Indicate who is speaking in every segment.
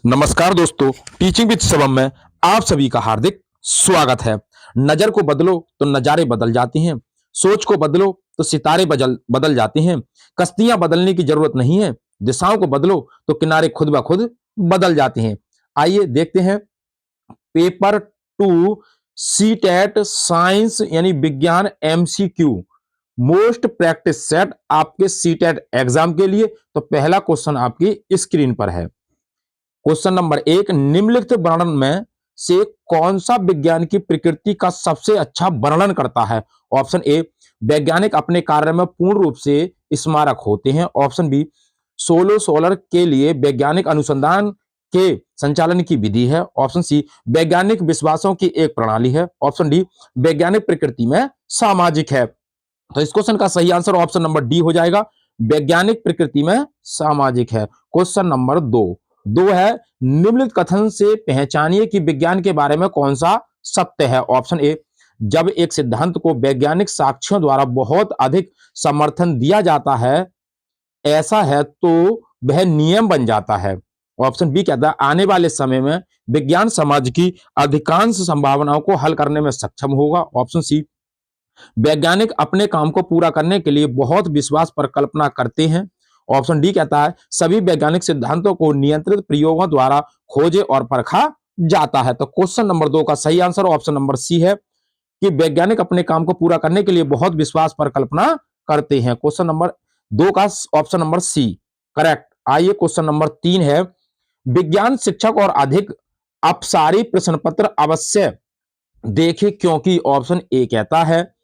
Speaker 1: नमस्कार दोस्तों, teaching with Shivam में आप सभी का हार्दिक स्वागत है। नजर को बदलो तो नजारे बदल जाती हैं, सोच को बदलो तो सितारे बदल बदल जाते हैं। कश्तियां बदलने की जरूरत नहीं है, दिशाओं को बदलो तो किनारे खुद ब खुद बदल जाते हैं। आइए देखते हैं पेपर 2 सीटेट साइंस यानी विज्ञान एमसीक्यू मोस्ट प्रैक्टिस सेट आपके सीटेट एग्जाम के लिए। तो पहला क्वेश्चन आपकी स्क्रीन पर है। क्वेश्चन नंबर 1, निम्नलिखित वर्णन में से कौन सा विज्ञान की प्रकृति का सबसे अच्छा वर्णन करता है? ऑप्शन ए, वैज्ञानिक अपने कार्य में पूर्ण रूप से स्मारक होते हैं। ऑप्शन बी, सोलर के लिए वैज्ञानिक अनुसंधान के संचालन की विधि है। ऑप्शन सी, वैज्ञानिक विश्वासों की एक प्रणाली है। ऑप्शन डी, वैज्ञानिक प्रकृति में सामाजिक है। तो इस क्वेश्चन का सही आंसर ऑप्शन नंबर डी हो जाएगा, वैज्ञानिक प्रकृति में सामाजिक है। क्वेश्चन नंबर 2 है, निम्नलिखित कथन से पहचानिए कि विज्ञान के बारे में कौन सा सत्य है। ऑप्शन ए, जब एक सिद्धांत को वैज्ञानिक साक्ष्यों द्वारा बहुत अधिक समर्थन दिया जाता है, ऐसा है तो वह नियम बन जाता है। ऑप्शन बी कहता है, आने वाले समय में विज्ञान समाज की अधिकांश संभावनाओं को हल करने में सक्षम होगा। ऑप्शन सी, वैज्ञानिक अपने काम को पूरा करने के लिए बहुत विश्वास पर कल्पना करते हैं। ऑप्शन डी कहता है, सभी वैज्ञानिक सिद्धांतों को नियंत्रित प्रयोगों द्वारा खोजे और परखा जाता है। तो क्वेश्चन नंबर 2 का सही आंसर ऑप्शन नंबर सी है कि वैज्ञानिक अपने काम को पूरा करने के लिए बहुत विश्वास पर कल्पना करते हैं। क्वेश्चन नंबर 2 का ऑप्शन नंबर सी करेक्ट। आइए क्वेश्चन नंबर 3 है, विज्ञान शिक्षक और अधिक अपसारी प्रश्न पत्र अवश्य देखें क्योंकि ऑप्शन ए कहता है,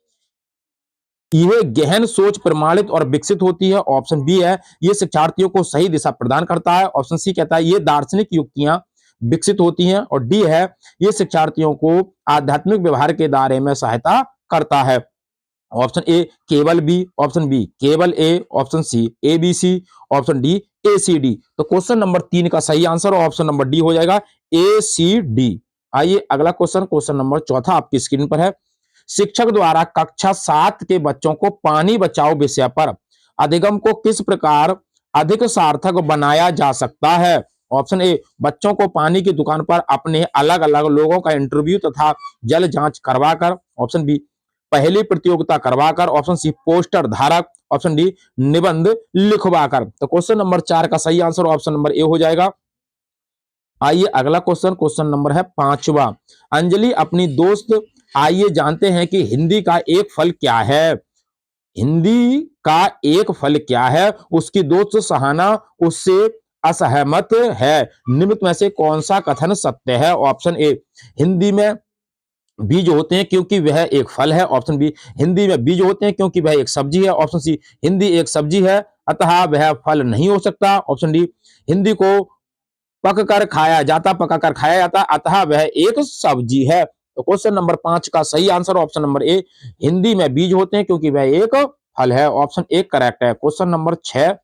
Speaker 1: यह गहन सोच प्रमाणित और विकसित होती है। ऑप्शन बी है, यह शिक्षार्थियों को सही दिशा प्रदान करता है। ऑप्शन सी कहता है, यह दार्शनिक युक्तियां विकसित होती हैं। और डी है, यह शिक्षार्थियों को आध्यात्मिक व्यवहार के दायरे में सहायता करता है। ऑप्शन ए केवल बी, ऑप्शन बी केवल ए, option C A B C, option D A C D. तो क्वेश्चन नंबर 3 का सही आंसर ऑप्शन नंबर डी हो जाएगा, ए सी डी। आइए अगला क्वेश्चन नंबर 4 आपकी स्क्रीन पर है। शिक्षक द्वारा कक्षा 7 के बच्चों को पानी बचाओ विषय पर अधिगम को किस प्रकार अधिक सार्थक बनाया जा सकता है? ऑप्शन ए, बच्चों को पानी की दुकान पर अपने अलग अलग लोगों का इंटरव्यू तथा जल जांच करवाकर। ऑप्शन बी, पहली प्रतियोगिता करवाकर। ऑप्शन सी, पोस्टर धारक। ऑप्शन डी, निबंध लिखवाकर। तो क्वेश्चन नंबर 4 का सही आंसर ऑप्शन नंबर ए हो जाएगा। आइए अगला क्वेश्चन नंबर है 5वां। अंजलि अपनी दोस्त, आइए जानते हैं कि हिंदी का एक फल क्या है। हिंदी का एक फल क्या है? उसकी दोस्त सहाना उससे असहमत है। निम्नलिखित में से कौन सा कथन सत्य है? ऑप्शन ए, हिंदी में बीज होते हैं क्योंकि वह एक फल है। ऑप्शन बी, हिंदी में बीज होते हैं क्योंकि वह एक सब्जी है। ऑप्शन सी, हिंदी एक सब्जी है अतः वह फल नहीं हो सकता। ऑप्शन डी, हिंदी को पकाकर खाया जाता अतः वह एक सब्जी है। तो क्वेश्चन नंबर 5 का सही answer option number A, Hindi में बीज होते हैं क्योंकि वह एक फल है। ऑप्शन ए करेक्ट है। क्वेश्चन नंबर 6,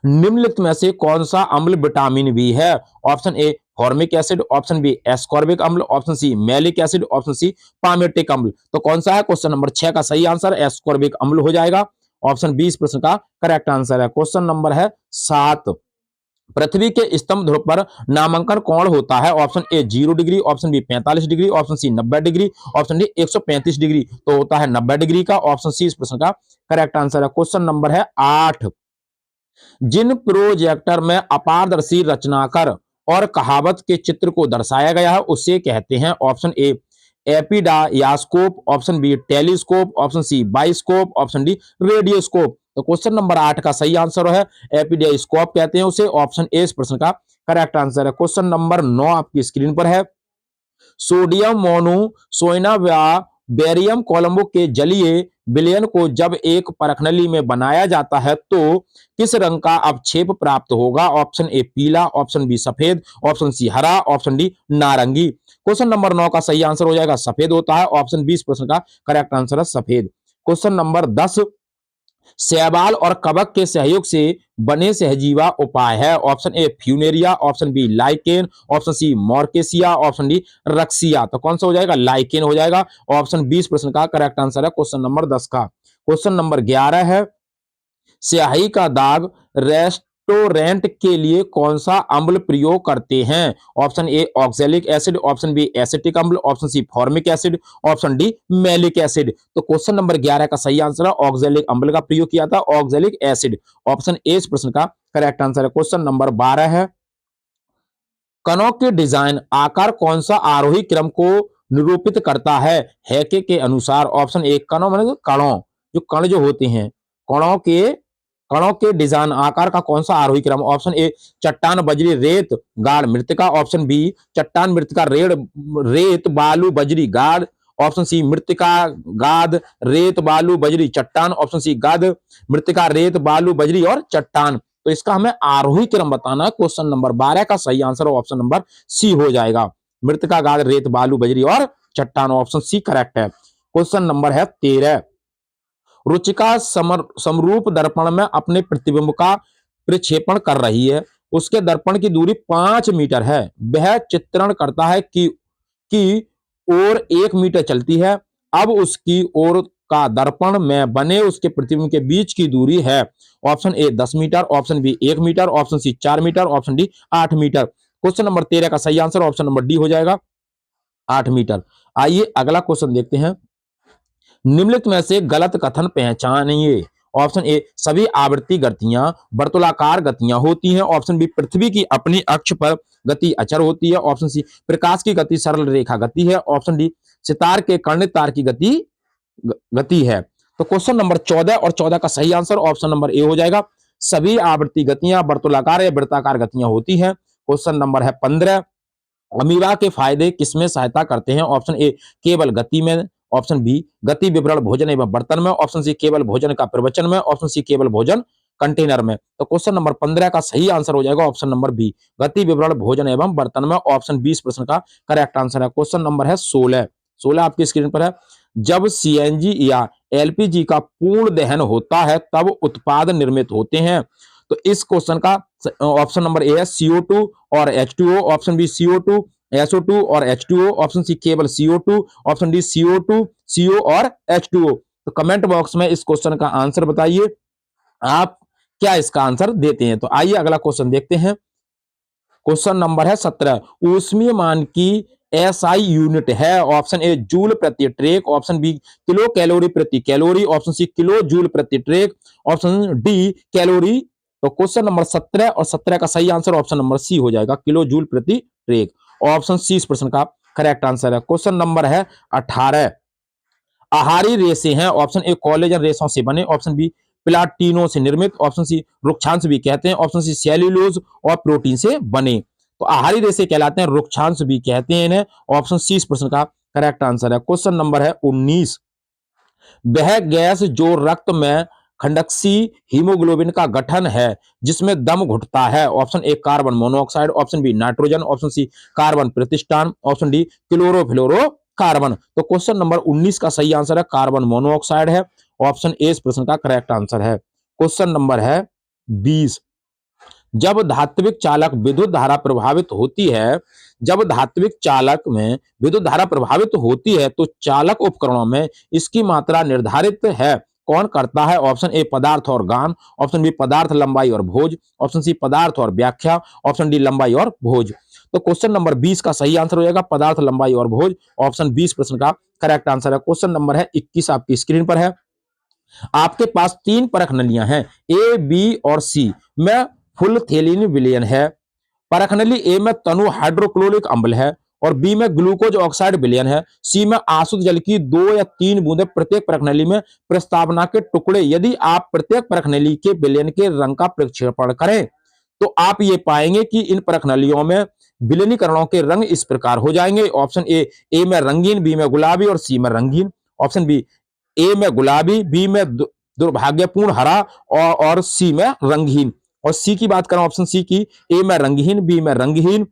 Speaker 1: निम्नलिखित में से कौन सा अम्ल विटामिन बी है? Option A formic acid, option B ascorbic अम्ल, option C malic acid, option C palmitic अम्ल। तो कौन सा है? क्वेश्चन नंबर 6 का सही आंसर एस्कॉर्बिक अम्ल हो जाएगा। ऑप्शन बी इस प्रश्न का करेक्ट आंसर है। क्वेश्चन नंबर है 7, पृथ्वी के स्तंभ ध्रुव पर नामांकन कोण होता है? Option A 0 degree, option B 45 degree, option C 90 degree, option D 135 degree. तो होता है 90 डिग्री का। ऑप्शन सी इस प्रश्न का करेक्ट आंसर है। क्वेश्चन नंबर है 8, जिन प्रोजेक्टर में अपारदर्शी रचनाकर और कहावत के चित्र को दर्शाया गया है उसे कहते हैं? Option A epidiascope, option B telescope, option C bioscope, option D radioscope. तो क्वेश्चन नंबर 8 का सही आंसर है एपिडायास्कोप कहते हैं उसे। ऑप्शन ए इस प्रश्न का करेक्ट आंसर है। क्वेश्चन नंबर 9 आपकी स्क्रीन पर है। सोडियम मोनोसोना व बेरियम कोलंबो के जलीय विलयन को जब एक परखनली में बनाया जाता है तो किस रंग का अवक्षेप प्राप्त होगा? ऑप्शन ए पीला, ऑप्शन बी सफेद, ऑप्शन सी हरा, ऑप्शन डी नारंगी। क्वेश्चन नंबर 9 का सही आंसर हो जाएगा सफेद होता है। ऑप्शन बी इस प्रश्न का करेक्ट आंसर है सफेद। क्वेश्चन नंबर 10, शैवाल और कवक के सहयोग से बने सहजीवा उपाय है? Option A funaria, option B lichen, option C मॉर्केसिया, ऑप्शन डी रक्सिया। तो कौन सा हो जाएगा? लाइकेन हो जाएगा। ऑप्शन 20 प्रश्न का करेक्ट आंसर है क्वेश्चन नंबर 10 का। क्वेश्चन नंबर 11 है, स्याही का दाग रेस्टोरेंट के लिए कौन सा अम्ल प्रयोग करते हैं? Option A oxalic acid, option B acetic अम्ल, option C formic acid, option D malic acid. तो क्वेश्चन नंबर 11 का सही आंसर है ऑक्सैलिक अम्ल का प्रयोग किया था, ऑक्सैलिक एसिड। ऑप्शन ए इस प्रश्न का करेक्ट आंसर है। क्वेश्चन नंबर 12 है, कणों के डिजाइन आकार कौन सा आरोही क्रम को निरूपित करता है हैके के अनुसार? ऑप्शन ए कणों मतलब कणों, जो कण जो होते हैं, कणों के कणों के डिजाइन आकार का कौन सा आरोही क्रम? ऑप्शन ए चट्टान बजरी रेत गाड़ मृतिका, ऑप्शन बी चट्टान मृतिका रेत बालू बजरी गाड़, ऑप्शन सी मृतिका गाद रेत बालू बजरी चट्टान, ऑप्शन सी गाद मृतिका रेत बालू बजरी और चट्टान। तो इसका हमें आरोही क्रम बताना है। क्वेश्चन नंबर 12 का सही आंसर ऑप्शन नंबर सी हो जाएगा, मृतिका गाद रेत बालू बजरी और चट्टान, ऑप्शन सी करेक्ट है। क्वेश्चन नंबर है 13, रुचिका समरूप दर्पण में अपने प्रतिबिंब का प्रक्षेपण कर रही है, उसके दर्पण की दूरी 5 मीटर है, वह चित्रण करता है कि ओर 1 मीटर चलती है, अब उसकी ओर का दर्पण में बने उसके प्रतिबिंब के बीच की दूरी है। Option A 10 metre, option B 1 metre, option C 4 metre, option D 8 metre. Question number 13 का सही आंसर ऑप्शन नंबर डी हो जाएगा, 8 मीटर। आइए अगला क्वेश्चन देखते हैं, निम्नलिखित में से गलत कथन पहचानिए। ऑप्शन ए सभी आवृत्ति गतियां वर्तुलाकार गतियां होती हैं, ऑप्शन बी पृथ्वी की अपनी अक्ष पर गति अचर होती है, ऑप्शन सी प्रकाश की गति सरल रेखा गति है, ऑप्शन डी सितार के कर्णित तार की गति है। तो क्वेश्चन नंबर 14 और 14 का सही आंसर ऑप्शन नंबर ए हो जाएगा, सभी आवृत्ति गतियां वर्तुलाकार या वृत्ताकार गतियां होती हैं। क्वेश्चन नंबर है 15, अमीबा के फायदे किसमें सहायता करते हैं? ऑप्शन ए केवल गति में, ऑप्शन बी गति विवरण भोजन एवं बर्तन में, ऑप्शन सी केवल भोजन का प्रवचन में, ऑप्शन सी केवल भोजन कंटेनर में। तो क्वेश्चन नंबर 15 का सही आंसर हो जाएगा ऑप्शन नंबर बी, गति विवरण भोजन एवं बर्तन में, ऑप्शन 20 प्रश्न का करेक्ट आंसर है। क्वेश्चन नंबर है 16, 16 आपकी स्क्रीन पर है, जब सीएनजी या एलपीजी का पूर्ण दहन होता है तब उत्पाद निर्मित होते हैं। तो इस क्वेश्चन का ऑप्शन नंबर ए है CO2 और H2O, option B CO2 SO2 और H2O, ऑप्शन सी केवल CO2, option D CO2 CO और H2O। तो कमेंट बॉक्स में इस क्वेश्चन का आंसर बताइए, आप क्या इसका आंसर देते हैं। तो आइए अगला क्वेश्चन देखते हैं, क्वेश्चन नंबर है 17, ऊष्मीय मान की SI यूनिट है? ऑप्शन ए जूल प्रति ट्रेक, ऑप्शन बी किलो कैलोरी प्रति calorie, option C kilo joule प्रति ट्रेक, ऑप्शन डी कैलोरी। तो क्वेश्चन नंबर 17 और 17 का सही आंसर ऑप्शन नंबर सी हो जाएगा, किलो जूल प्रति ट्रेक, ऑप्शन सी इस प्रश्न का करेक्ट आंसर है। क्वेश्चन नंबर है 18, आहारी रेशे हैं? ऑप्शन ए कोलेजन रेशों से बने, ऑप्शन बी प्लाटिनो से निर्मित, ऑप्शन सी रुक्षांश भी कहते हैं, ऑप्शन सी सेल्यूलोज और प्रोटीन से बने। तो आहारी रेशे कहलाते हैं, रुक्षांश भी कहते हैं इन्हें, ऑप्शन सी इस प्रश्न का करेक्ट आंसर है। क्वेश्चन नंबर है 19, वह गैस जो रक्त में खंडकसी हीमोग्लोबिन का गठन है जिसमें दम घुटता है? Option A carbon monoxide, option B nitrogen, option C carbon प्रतिष्ठान, ऑप्शन डी क्लोरोफ्लोरो कार्बन। तो क्वेश्चन नंबर 19 का सही आंसर है कार्बन मोनोऑक्साइड है, ऑप्शन ए इस प्रश्न का करेक्ट आंसर है। क्वेश्चन नंबर है 20, जब धात्विक चालक विद्युत धारा प्रभावित होती है, जब धात्विक चालक में विद्युत धारा प्रभावित होती है तो चालक उपकरणों में इसकी मात्रा निर्धारित है कौन करता है? ऑप्शन ए पदार्थ और गान, ऑप्शन बी पदार्थ लंबाई और भोज, ऑप्शन सी पदार्थ और व्याख्या, ऑप्शन डी लंबाई और भोज। तो क्वेश्चन नंबर 20 का सही आंसर हो जाएगा पदार्थ लंबाई और भोज, ऑप्शन 20 प्रश्न का करेक्ट आंसर है। क्वेश्चन नंबर है 21 आपकी स्क्रीन पर है, आपके पास 3 परख नलियां हैं ए बी और सी में फुल थेलिन विलयन है, परख नली ए में तनु हाइड्रोक्लोरिक अम्ल है और बी में ग्लूकोज ऑक्साइड विलयन है, सी में आसुत जल की 2 या 3 बूंदे प्रत्येक परख नली में प्रस्तावना के टुकड़े। यदि आप प्रत्येक परख नली के विलयन के रंग का प्रक्षेपण करें तो आप ये पाएंगे कि इन परख नलियों में विलयनीकरणों के रंग इस प्रकार हो जाएंगे, ऑप्शन ए में रंगीन, बी में गुलाबी और सी में रंगीन, ऑप्शन बी ए में गुलाबी, बी में दुर्भाग्यपूर्ण हरा और सी में रंगहीन। और सी की बात करें ऑप्शन सी की, ए में रंगहीन, बी में रंगहीन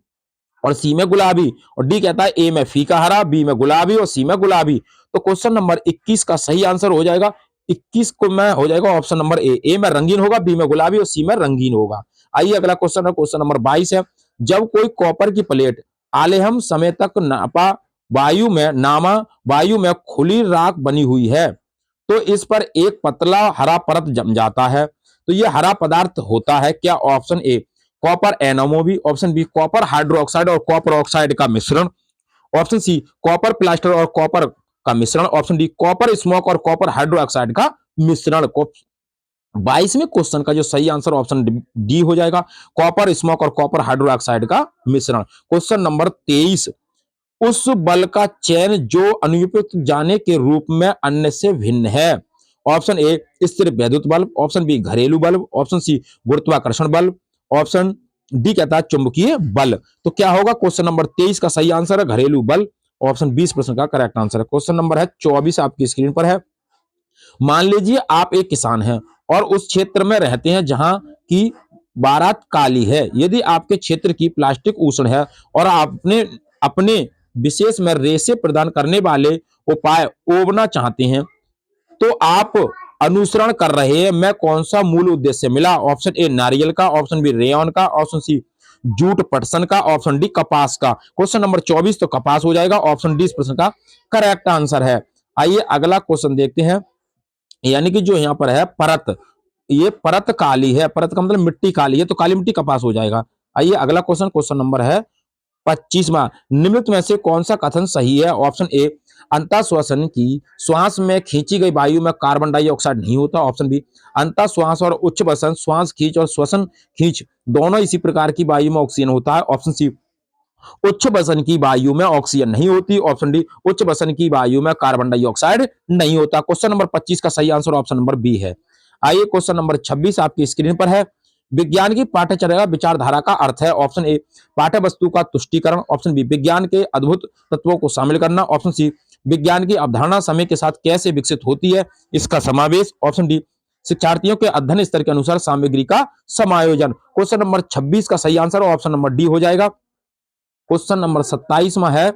Speaker 1: और सी में गुलाबी, और डी कहता है ए में फीका हरा, बी में गुलाबी और सी में गुलाबी। तो क्वेश्चन नंबर 21 का सही आंसर हो जाएगा 21 को में हो जाएगा ऑप्शन नंबर ए में रंगीन होगा, बी में गुलाबी और सी में रंगीन होगा। आइए अगला क्वेश्चन है, क्वेश्चन नंबर 22 है, जब कोई कॉपर की प्लेट आलेहम समय तक वायु में खुली राख बनी हुई है तो इस पर एक पतला हरा परत जम जाता है, तो ये हरा पदार्थ होता है क्या? ऑप्शन ए कॉपर एनोमोवी, ऑप्शन बी कॉपर हाइड्रोक्साइड और कॉपर ऑक्साइड का मिश्रण, ऑप्शन सी कॉपर प्लास्टर और कॉपर का मिश्रण, ऑप्शन डी कॉपर स्मोक और कॉपर हाइड्रोक्साइड का मिश्रण। 22वें क्वेश्चन का जो सही आंसर ऑप्शन डी हो जाएगा, कॉपर स्मोक और कॉपर हाइड्रोक्साइड का मिश्रण। क्वेश्चन नंबर 23, उस बल का चयन जो अनुपयुक्त जाने के रूप में अन्य से भिन्न है। ऑप्शन ए स्थिर वैद्युत बल्ब, ऑप्शन बी घरेलू बल्ब, ऑप्शन सी गुरुत्वाकर्षण बल्ब, ऑप्शन डी कहता है चुंबकीय बल। तो क्या होगा? क्वेश्चन नंबर 23 का सही आंसर है घरेलू बल, ऑप्शन 20 प्रश्न का करेक्ट आंसर है। क्वेश्चन नंबर है 24 आपकी स्क्रीन पर है। मान लीजिए आप एक किसान हैं और उस क्षेत्र में रहते हैं जहां की बारात काली है। यदि आपके क्षेत्र की प्लास्टिक उष्ण है और आपने अपने विशेष में रेशे प्रदान करने वाले उपाय ओवना चाहते हैं, तो आप अनुसरण कर रहे हैं मैं कौन सा मूल उद्देश्य मिला? ऑप्शन ए नारियल का, ऑप्शन बी रेयन का, ऑप्शन सी जूट पटसन का, ऑप्शन डी कपास का। क्वेश्चन नंबर 24 तो कपास हो जाएगा, ऑप्शन डी इस प्रश्न का करेक्ट आंसर है। आइए अगला क्वेश्चन देखते हैं। यानी कि जो यहाँ पर है परत, ये परत काली है, परत का मतलब मिट्टी काली है, तो काली मिट्टी कपास हो जाएगा। आइए अगला क्वेश्चन, क्वेश्चन नंबर है 25वां, निम्नलिखित में से कौन सा कथन सही है? ऑप्शन ए अंतःश्वसन की श्वास में खींची गई वायु में कार्बन डाइऑक्साइड नहीं होता, ऑप्शन बी अंतःश्वास और उच्च वसन श्वास खींच और श्वसन खींच दोनों इसी प्रकार की वायु में ऑक्सीजन होता है, ऑप्शन सी उच्च वसन की वायु में ऑक्सीजन नहीं होती, ऑप्शन डी उच्च वसन की वायु में कार्बन डाइऑक्साइड नहीं होता। क्वेश्चन नंबर 25 का सही आंसर ऑप्शन नंबर बी है। आइए क्वेश्चन नंबर 26 आपकी स्क्रीन पर है। विज्ञान की पाठ्यचर्या विचारधारा का अर्थ है, ऑप्शन ए पाठ्य वस्तु का तुष्टीकरण, ऑप्शन बी विज्ञान के अद्भुत तत्वों को शामिल करना, ऑप्शन सी विज्ञान की अवधारणा समय के साथ कैसे विकसित होती है इसका समावेश, ऑप्शन डी शिक्षार्थियों के अध्ययन स्तर के अनुसार सामग्री का समायोजन। क्वेश्चन नंबर 26 का सही आंसर ऑप्शन नंबर डी हो जाएगा। क्वेश्चन नंबर 27वां है।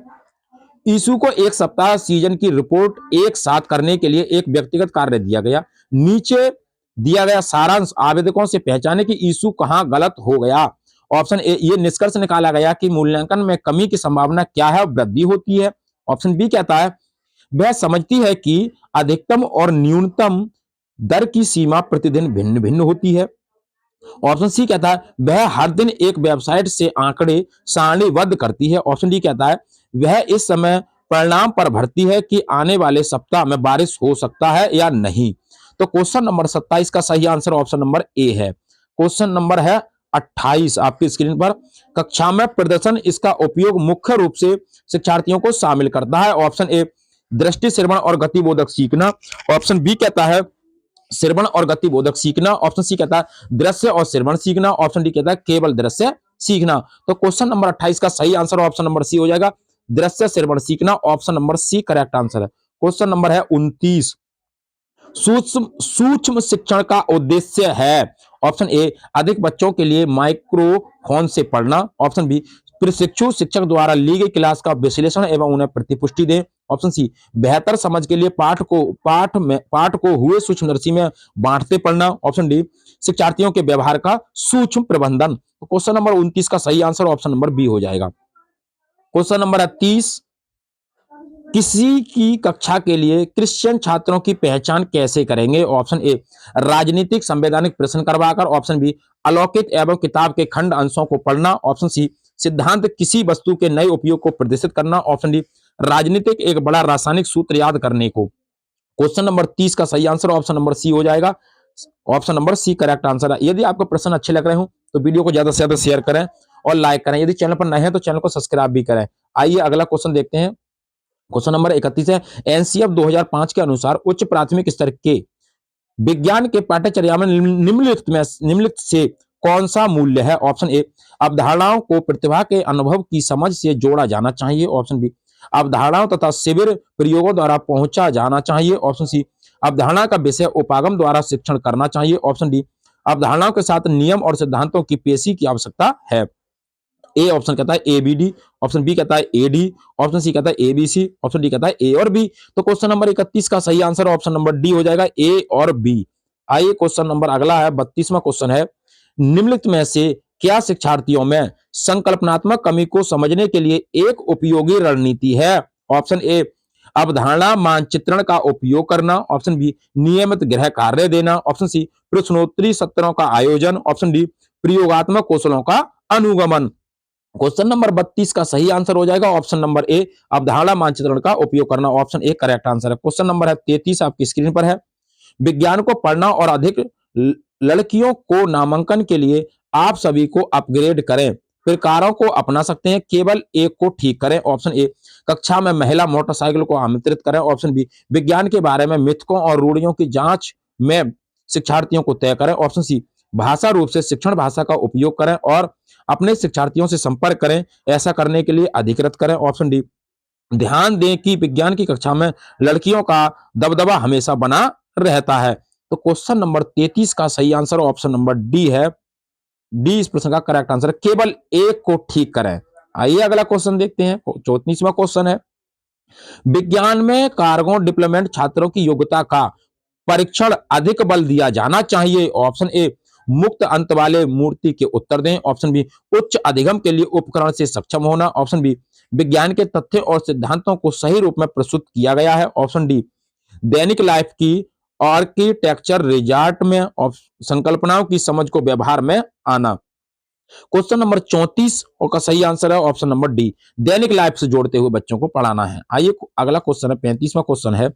Speaker 1: यीशु को एक सप्ताह सीजन की रिपोर्ट एक साथ करने के लिए एक व्यक्तिगत कार्य दिया गया। नीचे दिया गया सारांश आवेदकों से पहचाने कि यीशु कहां गलत हो गया। ऑप्शन ए ये निष्कर्ष निकाला गया कि मूल्यांकन में कमी की संभावना क्या है, वृद्धि होती है। ऑप्शन बी कहता है वह समझती है कि अधिकतम और न्यूनतम दर की सीमा प्रतिदिन भिन्न भिन्न होती है। ऑप्शन सी कहता है वह हर दिन एक वेबसाइट से आंकड़े सारणीबद्ध करती है। ऑप्शन डी कहता है वह इस समय परिणाम पर भरती है कि आने वाले सप्ताह में बारिश हो सकता है या नहीं। तो क्वेश्चन नंबर 27 का सही आंसर ऑप्शन नंबर ए है। क्वेश्चन नंबर है 28 आपकी स्क्रीन पर। कक्षा में प्रदर्शन इसका उपयोग मुख्य रूप से शिक्षार्थियों को शामिल करता है। ऑप्शन ए दृष्टि श्रवण और गतिबोधक सीखना, ऑप्शन बी कहता है श्रवण और गतिबोधक सीखना, ऑप्शन सी कहता है दृश्य और श्रवण सीखना, ऑप्शन डी कहता है केवल दृश्य सीखना। तो क्वेश्चन नंबर 28 का सही आंसर ऑप्शन नंबर सी हो जाएगा, दृश्य श्रवण सीखना, option number C correct answer है। क्वेश्चन नंबर है 29, सूक्ष्म शिक्षण का उद्देश्य है। ऑप्शन ए अधिक बच्चों के लिए माइक्रोफोन से पढ़ना, ऑप्शन बी प्रशिक्षु शिक्षक द्वारा ली गई क्लास का विश्लेषण एवं उन्हें प्रतिपुष्टि दें, ऑप्शन सी बेहतर समझ के लिए पाठ को हुए सूक्ष्मदर्शी में बांटते पढ़ना, ऑप्शन डी शिक्षार्थियों के व्यवहार का सूक्ष्म प्रबंधन। तो क्वेश्चन नंबर 29 का सही आंसर ऑप्शन नंबर बी हो जाएगा। क्वेश्चन नंबर 30, किसी की कक्षा के लिए क्रिश्चियन छात्रों की पहचान कैसे करेंगे? ऑप्शन ए राजनीतिक संवैधानिक प्रश्न करवाकर, ऑप्शन बी अलौकिक एवं किताब के खंड अंशों को पढ़ना, ऑप्शन सी सिद्धांत किसी वस्तु के नए उपयोग को प्रदर्शित करना, ऑप्शन डी राजनीतिक एक बड़ा रासायनिक सूत्र याद करने को। क्वेश्चन नंबर 30 का सही आंसर ऑप्शन नंबर सी हो जाएगा, option number C correct answer है। यदि आपको प्रश्न अच्छे लग रहे हो तो वीडियो को ज्यादा से ज्यादा शेयर करें और लाइक करें। यदि चैनल पर नए हैं तो चैनल को सब्सक्राइब भी करें। आइए अगला क्वेश्चन देखते हैं। क्वेश्चन नंबर 31 है। एनसीएफ 2005 के अनुसार उच्च प्राथमिक स्तर के विज्ञान के पाठ्यचर्या में निम्नलिखित से कौन सा मूल्य है? ऑप्शन ए अवधारणाओं को प्रतिभा के अनुभव की समझ से जोड़ा जाना चाहिए, ऑप्शन बी अवधारणाओं तथा शिविर प्रयोगों द्वारा पहुंचा जाना चाहिए, ऑप्शन सी अवधारणा का विषय उपागम द्वारा शिक्षण करना चाहिए, ऑप्शन डी अवधारणाओं के साथ नियम और सिद्धांतों की पेशी की आवश्यकता है। ए ऑप्शन कहता है A B D, option B कहता है ए डी, ऑप्शन सी कहता है A B C, option D कहता है ए और बी। तो क्वेश्चन नंबर 31 का सही आंसर ऑप्शन नंबर डी हो जाएगा, ए और बी। आइए क्वेश्चन नंबर अगला है 32वां क्वेश्चन है। निम्नलिखित में से क्या शिक्षार्थियों में संकल्पनात्मक कमी को समझने के लिए एक उपयोगी रणनीति है? ऑप्शन ए अवधारणा मानचित्रण का उपयोग करना, ऑप्शन बी नियमित गृह कार्य देना, ऑप्शन सी प्रश्नोत्तरी सत्रों का आयोजन, ऑप्शन डी प्रयोगात्मक कौशलों का अनुगमन। क्वेश्चन नंबर 32 का सही आंसर हो जाएगा ऑप्शन नंबर ए, अवधारणा मानचित्रण का उपयोग करना, ऑप्शन ए करेक्ट आंसर है। क्वेश्चन नंबर है 33 आपकी स्क्रीन पर है। विज्ञान को पढ़ना और अधिक लड़कियों को नामांकन के लिए आप सभी को अपग्रेड करें, प्रकारों को अपना सकते हैं, केवल एक को ठीक करें, ऑप्शन ए कक्षा में महिला मोटरसाइकिल को आमंत्रित करें, ऑप्शन बी विज्ञान के बारे में मिथकों और रूढ़ियों की जांच में शिक्षार्थियों को तय करें, ऑप्शन सी भाषा रूप से शिक्षण भाषा का उपयोग करें और अपने शिक्षार्थियों से संपर्क करें, ऐसा करने के लिए अधिकृत करें, ऑप्शन डी ध्यान दें कि विज्ञान की कक्षा में लड़कियों का दबदबा हमेशा बना रहता है। तो क्वेश्चन नंबर 33 का सही आंसर ऑप्शन नंबर डी है। डी इस प्रश्न का करेक्ट आंसर है, केवल एक को ठीक करें। आइए अगला क्वेश्चन देखते हैं। 34वां क्वेश्चन है, विज्ञान में कार्गो डिप्लोमेंट छात्रों की योग्यता का परीक्षण अधिक बल दिया जाना चाहिए, ऑप्शन ए मुक्त अंत वाले मूर्ति के उत्तर दें, ऑप्शन बी उच्च अधिगम के लिए उपकरण से सक्षम होना, ऑप्शन बी विज्ञान के तथ्य और सिद्धांतों को सही रूप में प्रस्तुत किया गया है, ऑप्शन डी दैनिक लाइफ की आर्किटेक्चर रिजल्ट में संकल्पनाओं की समझ को व्यवहार में आना। क्वेश्चन नंबर 34 का सही आंसर है ऑप्शन नंबर डी, दैनिक लाइफ से जोड़ते हुए बच्चों को पढ़ाना है। आइए अगला क्वेश्चन है 35वां क्वेश्चन है,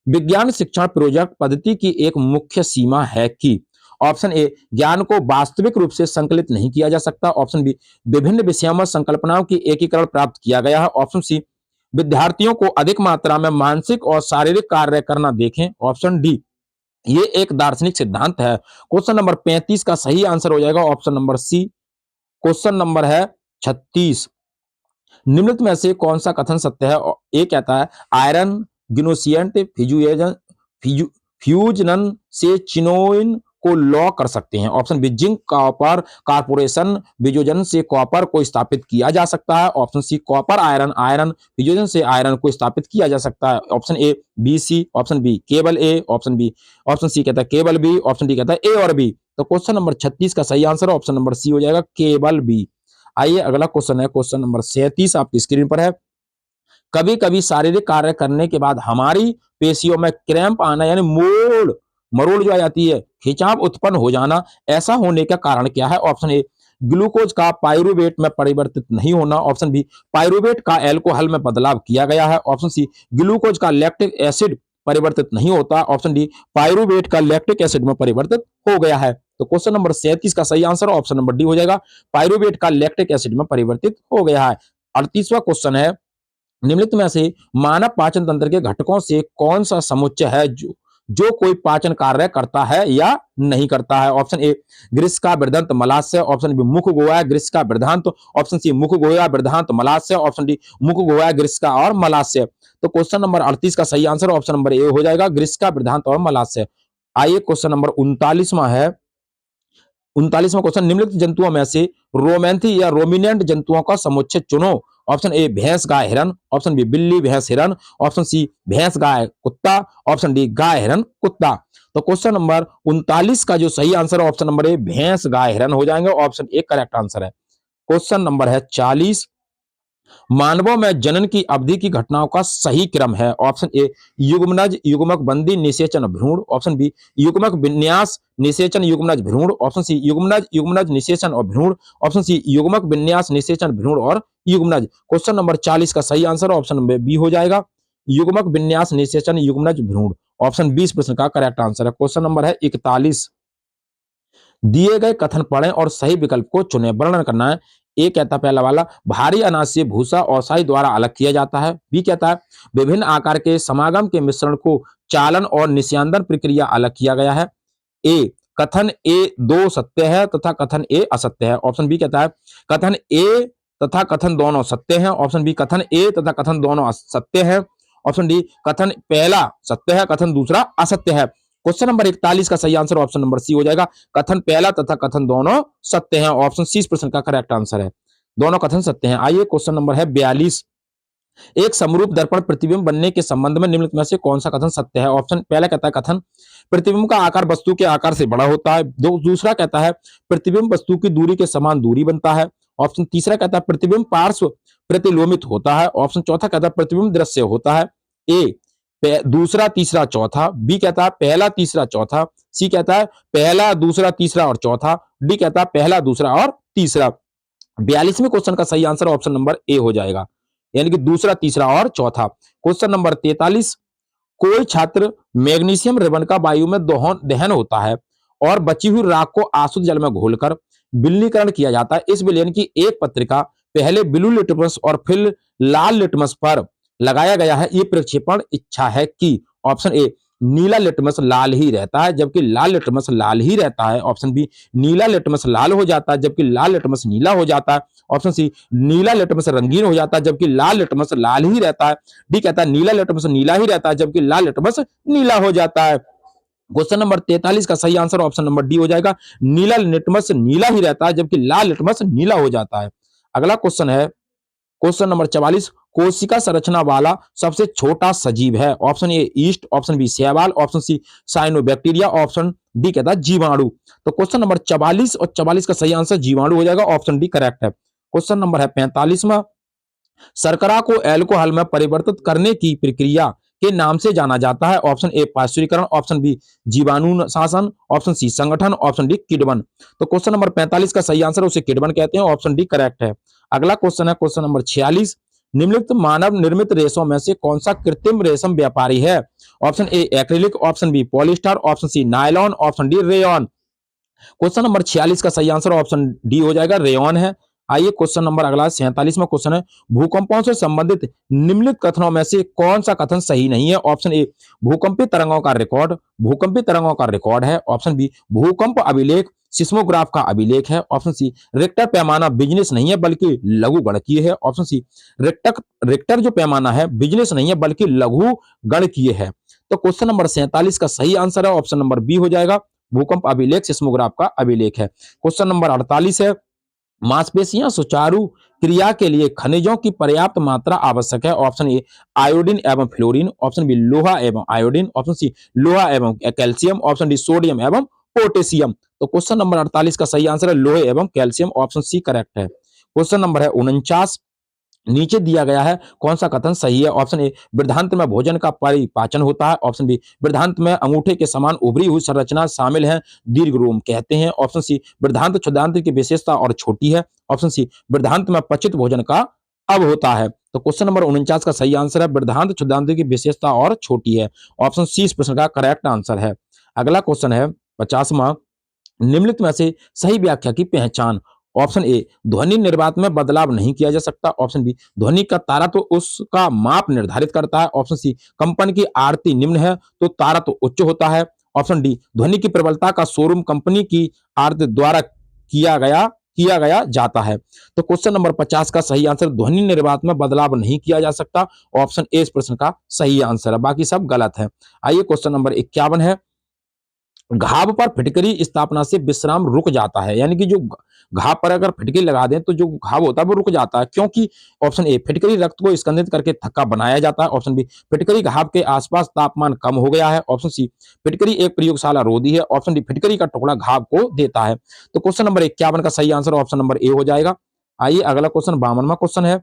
Speaker 1: विज्ञान शिक्षण प्रोजेक्ट पद्धति की एक मुख्य सीमा है कि, ऑप्शन ए ज्ञान को वास्तविक रूप से संकलित नहीं किया जा सकता, ऑप्शन बी विभिन्न विषयों में संकल्पनाओं की एकीकरण प्राप्त किया गया है, ऑप्शन सी विद्यार्थियों को अधिक मात्रा में मानसिक और शारीरिक कार्य करना देखें, ऑप्शन डी ये एक दार्शनिक सिद्धांत है। क्वेश्चन नंबर 35 का सही आंसर हो जाएगा option number C. Question number है 36, निम्नलिखित में से कौन सा कथन सत्य है? ए कहता है आयरन गिनोसिएंट फ्यूजन से चिनोइन को लॉ कर सकते हैं, option B zinc copper corporation विजोजन से कॉपर को स्थापित किया जा सकता है, option C copper iron iron विजोजन से आयरन को स्थापित किया जा सकता है, option A B C, option B केवल ए, ऑप्शन बी, ऑप्शन सी कहता है केवल बी, ऑप्शन डी कहता है ए और बी। तो क्वेश्चन नंबर 36 का सही आंसर ऑप्शन नंबर सी हो जाएगा, केवल बी। आइए अगला क्वेश्चन है, क्वेश्चन नंबर 37 आपकी स्क्रीन पर है, कभी कभी शारीरिक कार्य करने के बाद हमारी पेशियों में क्रैम्प आना यानी मरोड़ जो आ जाती है, खिंचाव उत्पन्न हो जाना, ऐसा होने का कारण क्या है? ऑप्शन ए ग्लूकोज का पाइरुवेट में परिवर्तित नहीं होना, ऑप्शन बी पाइरुवेट का अल्कोहल में बदलाव किया गया है, ऑप्शन सी ग्लूकोज का लैक्टिक एसिड परिवर्तित नहीं होता, ऑप्शन डी पाइरुवेट का लैक्टिक एसिड में परिवर्तित हो गया है। तो क्वेश्चन नंबर 37 का सही आंसर ऑप्शन नंबर डी हो जाएगा, पाइरुवेट का लैक्टिक एसिड में परिवर्तित हो गया है। 38वां क्वेश्चन है, निम्नलिखित में से मानव पाचन तंत्र के घटकों से कौन सा समुच्चय है जो कोई पाचन कार्य करता है या नहीं करता है? ऑप्शन ए ग्रीष्का वृद्धंत मलाशय, ऑप्शन बी मुख गोया ग्रीष्का वृद्धांत, ऑप्शन सी मुख गोया वृद्धांत मलाशय, ऑप्शन डी मुख गोया ग्रीष्का और मलाशय। तो क्वेश्चन नंबर 38 का सही आंसर ऑप्शन नंबर ए हो जाएगा, ग्रीष्का वृद्धांत और मलाशय। आइए क्वेश्चन नंबर 39वां है, 39वां क्वेश्चन, निम्नलिखित जंतुओं में से रोमैंथी या रोमिनेंट जंतुओं का समुच्चय चुनो, ऑप्शन ए भैंस गाय हिरन, ऑप्शन बी बिल्ली भैंस हिरन, ऑप्शन सी भैंस गाय कुत्ता, ऑप्शन डी गाय हिरन कुत्ता। तो क्वेश्चन नंबर 39 का जो सही आंसर है ऑप्शन नंबर ए भैंस गाय हिरन हो जाएंगे, ऑप्शन ए करेक्ट आंसर है। क्वेश्चन नंबर है 40, मानवों में जनन की अवधि की घटनाओं का सही क्रम है, ऑप्शन ए युग्मनज युग्मक बंदी निषेचन भ्रूण, ऑप्शन बी युग्मक विन्यास निषेचन युग्मनज भ्रूण, ऑप्शन सी युग्मनज युग्मनज निषेचन और भ्रूण, ऑप्शन सी युग्मक विन्यास निषेचन भ्रूण और युग्मनज। क्वेश्चन नंबर 40 का सही आंसर ऑप्शन नंबर बी हो जाएगा, युग्मक विन्यास निषेचन युग्मनज भ्रूण, ऑप्शन 20 प्रश्न का करेक्ट आंसर है। क्वेश्चन नंबर है 41, दिए गए कथन पढ़ें और सही विकल्प को चुनें, वर्णन करना है। ए कहता है पहला वाला भारी अनाज से भूसा और साई द्वारा अलग किया जाता है, बी कहता है विभिन्न आकार के समागम के मिश्रण को चालन और निस्यंदन प्रक्रिया अलग किया गया है, ए कथन ए दो सत्य है तथा कथन ए असत्य है, ऑप्शन बी कहता है कथन ए तथा कथन दोनों सत्य हैं, ऑप्शन बी कथन ए तथा कथन दोनों असत्य हैं, ऑप्शन डी कथन पहला सत्य है कथन दूसरा असत्य है। क्वेश्चन नंबर 41 का सही आंसर ऑप्शन नंबर सी हो जाएगा, कथन पहला तथा कथन दोनों सत्य हैं, ऑप्शन सी इस प्रश्न का करेक्ट आंसर है, दोनों कथन सत्य हैं। आइए क्वेश्चन नंबर है 42, एक समरूप दर्पण प्रतिबिंब बनने के संबंध में निम्नलिखित में से कौन सा कथन सत्य है? ऑप्शन पहला कहता है कथन प्रतिबिंब का आकार वस्तु के आकार से बड़ा होता है, दूसरा कहता है प्रतिबिंब वस्तु की दूरी के समान दूरी बनता है, ऑप्शन तीसरा कहता है प्रतिबिंब पार्श्व प्रतिलोमित होता है, ऑप्शन चौथा कहता है प्रतिबिंब दृश्य होता है, ए दूसरा तीसरा चौथा, बी कहता है पहला तीसरा चौथा, सी कहता है पहला दूसरा तीसरा और चौथा, डी कहता है पहला दूसरा और तीसरा। 42वें क्वेश्चन का सही आंसर ऑप्शन नंबर ए हो जाएगा, यानी कि दूसरा तीसरा और चौथा। क्वेश्चन नंबर 43, कोई छात्र मैग्नीशियम रिबन का वायु में दहन होता है और बची हुई राख को आसुत जल में घोलकर विलयनीकरण किया जाता है। इस विलयन की एक पत्रिका पहले ब्लू लिटमस और फिर लाल लिटमस पर लगाया गया है। ये प्रक्षेपण इच्छा है कि ऑप्शन ए नीला लिटमस लाल ही रहता है जबकि लाल लिटमस लाल ही रहता है, ऑप्शन बी नीला लिटमस लाल हो जाता है जबकि लाल लिटमस नीला हो जाता है, ऑप्शन सी नीला लिटमस रंगीन हो जाता है जबकि लाल लिटमस लाल ही रहता है, डी कहता है नीला लिटमस नीला ही रहता है जबकि लाल लिटमस नीला हो जाता है। क्वेश्चन नंबर 43 का सही आंसर ऑप्शन नंबर डी हो जाएगा, नीला लिटमस नीला ही रहता है जबकि लाल लिटमस नीला हो जाता है। अगला क्वेश्चन है क्वेश्चन नंबर 44, कोशिका संरचना वाला सबसे छोटा सजीव है। Option A yeast, option B शैवाल, option C cyanobacteria, option D कहता है जीवाणु। तो क्वेश्चन नंबर 44 और 44 का सही आंसर जीवाणु हो जाएगा, ऑप्शन डी करेक्ट है। क्वेश्चन नंबर है 45वां, शर्करा को अल्कोहल में परिवर्तित करने की प्रक्रिया के नाम से जाना जाता है। ऑप्शन ए पाश्चुरीकरण, ऑप्शन बी जीवाणु शासन, ऑप्शन सी संगठन, ऑप्शन डी किण्वन। तो क्वेश्चन नंबर 45 का सही आंसर उसे किण्वन कहते हैं, ऑप्शन डी करेक्ट है। अगला क्वेश्चन है क्वेश्चन नंबर 46, निम्नलिखित मानव निर्मित रेशों में से कौन सा कृत्रिम रेशम व्यापारी है। Option A acrylic, option B polyester, option C nylon, option D rayon. Question number 46 का सही आंसर ऑप्शन डी हो जाएगा, रेयन है। आइए क्वेश्चन नंबर अगला 47वां क्वेश्चन है, भूकंपों से संबंधित निम्नलिखित कथनों में से कौन सा कथन सही नहीं है। ऑप्शन ए भूकंपीय तरंगों का रिकॉर्ड, भूकंपीय तरंगों का रिकॉर्ड है, ऑप्शन बी भूकंप अभिलेख सिस्मोग्राफ का अभिलेख है, ऑप्शन सी रिक्टर पैमाना बिजनेस नहीं है बल्कि लघु गणकीय है, ऑप्शन सी रिक्टर रिक्टर जो पैमाना है बिजनेस नहीं है बल्कि लघु गणकीय है। तो क्वेश्चन नंबर 47 का सही आंसर है ऑप्शन नंबर बी हो जाएगा, भूकंप अभिलेख सिस्मोग्राफ का अभिलेख है। क्वेश्चन नंबर 48 है, मांसपेशियां सुचारू क्रिया के लिए खनिजों की पर्याप्त मात्रा आवश्यक है। ऑप्शन ए आयोडीन एवं फ्लोरीन, ऑप्शन बी लोहा एवं आयोडीन, ऑप्शन सी लोहा एवं कैल्शियम, ऑप्शन डी सोडियम एवं पोटेशियम। तो क्वेश्चन नंबर 48 का सही आंसर है लोहे एवं कैल्शियम, ऑप्शन सी करेक्ट है। क्वेश्चन नंबर है 49, नीचे दिया गया है कौन सा कथन सही है। ऑप्शन ए वृद्धांत में भोजन का परिपाचन होता है, ऑप्शन बी वृद्धांत में अंगूठे के समान उभरी हुई संरचना शामिल है, दीर्घ रोम कहते हैं, ऑप्शन सी वृद्धांत क्षुद्रांत की विशेषता और छोटी है, ऑप्शन सी वृद्धांत में पचित भोजन का अब होता है। तो क्वेश्चन नंबर 49 का सही आंसर है वृद्धांत क्षुद्रांत की विशेषता और छोटी है, ऑप्शन सी इस प्रश्न का करेक्ट आंसर है। अगला क्वेश्चन है 50वां, निम्नलिखित में से सही व्याख्या की पहचान। ऑप्शन ए ध्वनि निर्वात में बदलाव नहीं किया जा सकता, ऑप्शन बी ध्वनि का तारा तो उसका माप निर्धारित करता है, ऑप्शन सी कंपन की आरती निम्न है तो तारा तो उच्च होता है, ऑप्शन डी ध्वनि की प्रबलता का शोरूम कंपनी की आरती द्वारा किया गया जाता है। तो क्वेश्चन नंबर 50 का सही आंसर ध्वनि निर्वात में बदलाव नहीं किया जा सकता, ऑप्शन ए इस प्रश्न का सही आंसर है, बाकी सब गलत है। आइए क्वेश्चन नंबर 51 है, घाव पर फिटकरी स्थापना से विश्राम रुक जाता है, यानी कि जो घाव पर अगर फिटकरी लगा दें तो जो घाव होता है वो रुक जाता है, क्योंकि ऑप्शन ए फिटकरी रक्त को स्कंदित करके थक्का बनाया जाता है, ऑप्शन बी फिटकरी घाव के आसपास तापमान कम हो गया है, ऑप्शन सी फिटकरी एक प्रयोगशाला रोधी है, ऑप्शन डी फिटकरी का टुकड़ा घाव को देता है। तो क्वेश्चन नंबर 51 का सही आंसर ऑप्शन नंबर ए हो जाएगा। आइए अगला क्वेश्चन 52वां क्वेश्चन है,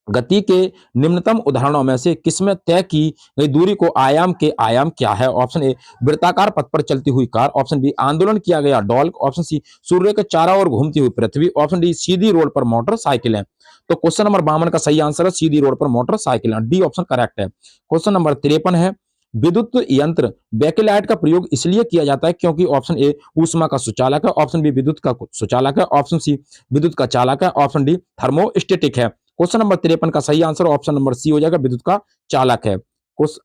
Speaker 1: गति के निम्नतम उदाहरणों में से किसमें तय की गई दूरी को आयाम के आयाम क्या है। ऑप्शन ए वृत्ताकार पथ पर चलती हुई कार, ऑप्शन बी आंदोलन किया गया डॉल्क, ऑप्शन सी सूर्य के चारों ओर घूमती हुई पृथ्वी, ऑप्शन डी सीधी रोड पर मोटरसाइकिल है। तो क्वेश्चन नंबर 52 का सही आंसर है सीधी रोड पर मोटरसाइकिल, डी ऑप्शन करेक्ट है। क्वेश्चन नंबर 53 है, विद्युत यंत्र बैकलाइट का प्रयोग इसलिए किया जाता है क्योंकि ऑप्शन ए ऊष्मा का सुचालक है, ऑप्शन बी विद्युत का सुचालक है, ऑप्शन सी विद्युत का चालक है, ऑप्शन डी थर्मोस्टेटिक है। क्वेश्चन नंबर 53 का सही आंसर ऑप्शन नंबर सी हो जाएगा, विद्युत का चालक है।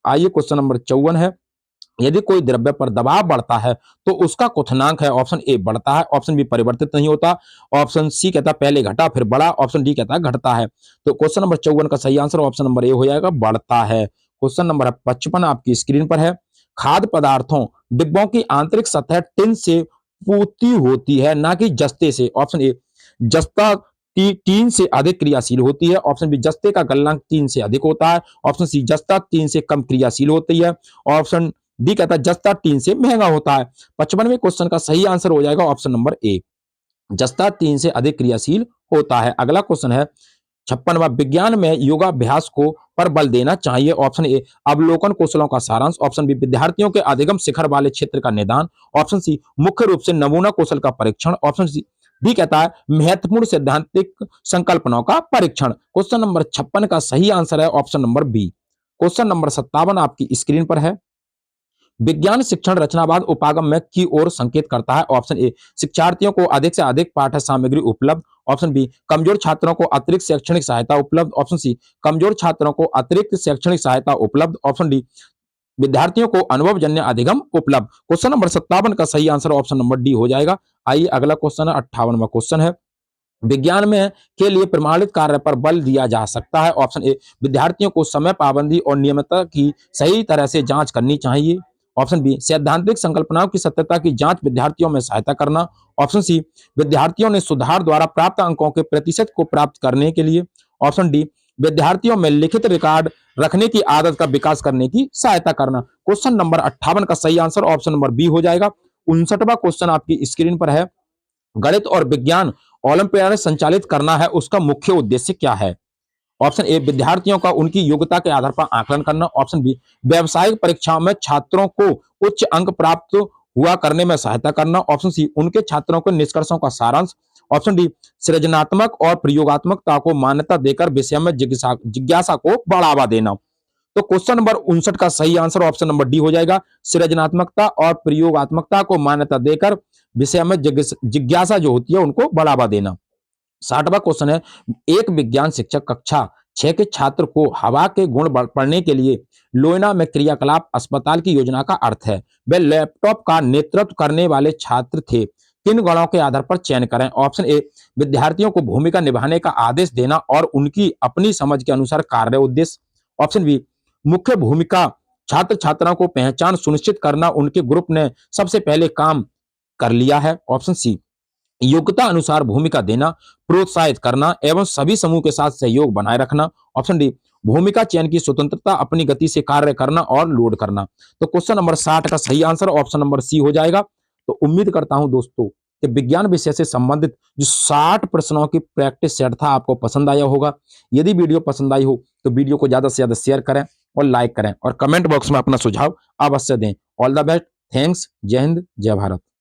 Speaker 1: आइए क्वेश्चन नंबर 54 है, यदि कोई द्रव्य पर दबाव बढ़ता है तो उसका क्वथनांक है। ऑप्शन ए बढ़ता है, ऑप्शन बी परिवर्तित नहीं होता, ऑप्शन सी कहता है पहले घटा फिर बढ़ा, ऑप्शन डी कहता है घटता है। तो क्वेश्चन नंबर 54 का सही आंसर ऑप्शन नंबर ए हो जाएगा, बढ़ता है। क्वेश्चन नंबर 55 आपकी स्क्रीन पर है, खाद्य पदार्थों डिब्बों की आंतरिक सतह टिन से पूती होती है ना कि जस्ते से। ऑप्शन ए जस्ता तीन से अधिक क्रियाशील होती है, ऑप्शन बी जस्ते का गलनांक 3 से अधिक होता है, ऑप्शन सी जस्ता 3 से कम क्रियाशील होती है, ऑप्शन डी कहता है जस्ता 3 से महंगा होता है। 55वें क्वेश्चन का सही आंसर हो जाएगा ऑप्शन नंबर ए, जस्ता 3 से अधिक क्रियाशील होता है। अगला क्वेश्चन है 56वां, विज्ञान में योगाभ्यास को पर बल देना चाहिए। ऑप्शन ए, अवलोकन कौशलों का सारांश। ऑप्शन बी, विद्यार्थियों के अधिगम शिखर वाले क्षेत्र का निदान। ऑप्शन सी, मुख्य रूप से नमूना कौशल का परीक्षण। ऑप्शन सी डी कहता है महत्वपूर्ण सैद्धांतिक संकल्पनाओं का परीक्षण। क्वेश्चन नंबर 56 का सही आंसर है option number B. Question number 57 आपकी स्क्रीन पर है। विज्ञान शिक्षण रचनावाद उपागम में की ओर संकेत करता है। ऑप्शन ए, शिक्षार्थियों को अधिक से अधिक पाठ्य सामग्री उपलब्ध। ऑप्शन बी, कमजोर छात्रों को अतिरिक्त शैक्षणिक सहायता उपलब्ध। ऑप्शन सी, कमजोर छात्रों को अतिरिक्त शैक्षणिक सहायता उपलब्ध। ऑप्शन डी, विद्यार्थियों को अनुभवजन्य अधिगम उपलब्ध। क्वेश्चन नंबर 57 का सही आंसर ऑप्शन नंबर डी हो जाएगा। आइए अगला क्वेश्चन है, 58वां क्वेश्चन है। विज्ञान में के लिए प्रमाणित कार्य पर बल दिया जा सकता है। ऑप्शन ए, विद्यार्थियों को समय पाबंदी और नियमितता की सही तरह से जांच करनी चाहिए। ऑप्शन बी, सैद्धांतिक संकल्पनाओं की सत्यता की जांच विद्यार्थियों में सहायता करना। ऑप्शन सी, विद्यार्थियों ने सुधार द्वारा प्राप्त अंकों के प्रतिशत को प्राप्त करने के लिए। ऑप्शन डी, विद्यार्थियों में लिखित रिकॉर्ड रखने की आदत का विकास करने की सहायता करना। क्वेश्चन नंबर 58 का सही आंसर ऑप्शन नंबर बी हो जाएगा। 59वां क्वेश्चन आपकी स्क्रीन पर है। गणित और विज्ञान ओलंपियाड संचालित करना है, उसका मुख्य उद्देश्य क्या है? ऑप्शन ए, विद्यार्थियों का उनकी योग्यता के आधार पर आकलन करना। ऑप्शन बी, व्यावसायिक परीक्षाओं में छात्रों को उच्च अंक प्राप्त हुआ करने में सहायता करना। ऑप्शन सी, उनके छात्रों के निष्कर्षों का सारांश। ऑप्शन डी, सृजनात्मक और प्रयोगात्मकता को मान्यता देकर विषय में जिज्ञासा को बढ़ावा देना। तो क्वेश्चन नंबर 59 का सही आंसर ऑप्शन नंबर डी हो जाएगा। सृजनात्मकता और प्रयोगात्मकता को मान्यता देकर विषय में जिज्ञासा जो होती है उनको बढ़ावा देना। 60वां क्वेश्चन है। एक विज्ञान शिक्षक कक्षा 6 के छात्र को हवा के गुण पढ़ने के लिए लोयना में क्रियाकलाप अस्पताल की योजना का अर्थ है। वे लैपटॉप का नेतृत्व करने वाले छात्र थे। किन गुणों के आधार पर चयन करें? ऑप्शन ए, विद्यार्थियों को भूमिका निभाने का आदेश देना और उनकी अपनी समझ के अनुसार कार्य उद्देश्य। ऑप्शन बी, मुख्य भूमिका छात्र छात्राओं को पहचान सुनिश्चित करना, उनके ग्रुप ने सबसे पहले काम कर लिया है। ऑप्शन सी, योग्यता अनुसार भूमिका देना, प्रोत्साहित करना एवं सभी समूह के साथ सहयोग बनाए रखना। ऑप्शन डी, भूमिका चयन की स्वतंत्रता, अपनी गति से कार्य करना और लोड करना। तो क्वेश्चन नंबर 60 का सही आंसर ऑप्शन नंबर सी हो जाएगा। तो उम्मीद करता हूं दोस्तों कि विज्ञान विषय से संबंधित जो 60 प्रश्नों की प्रैक्टिस सेट था आपको पसंद आया होगा। यदि वीडियो पसंद आई हो तो वीडियो को ज्यादा से ज्यादा शेयर करें और लाइक करें और कमेंट बॉक्स में अपना सुझाव अवश्य दें। ऑल द बेस्ट, थैंक्स, जय हिंद, जय भारत।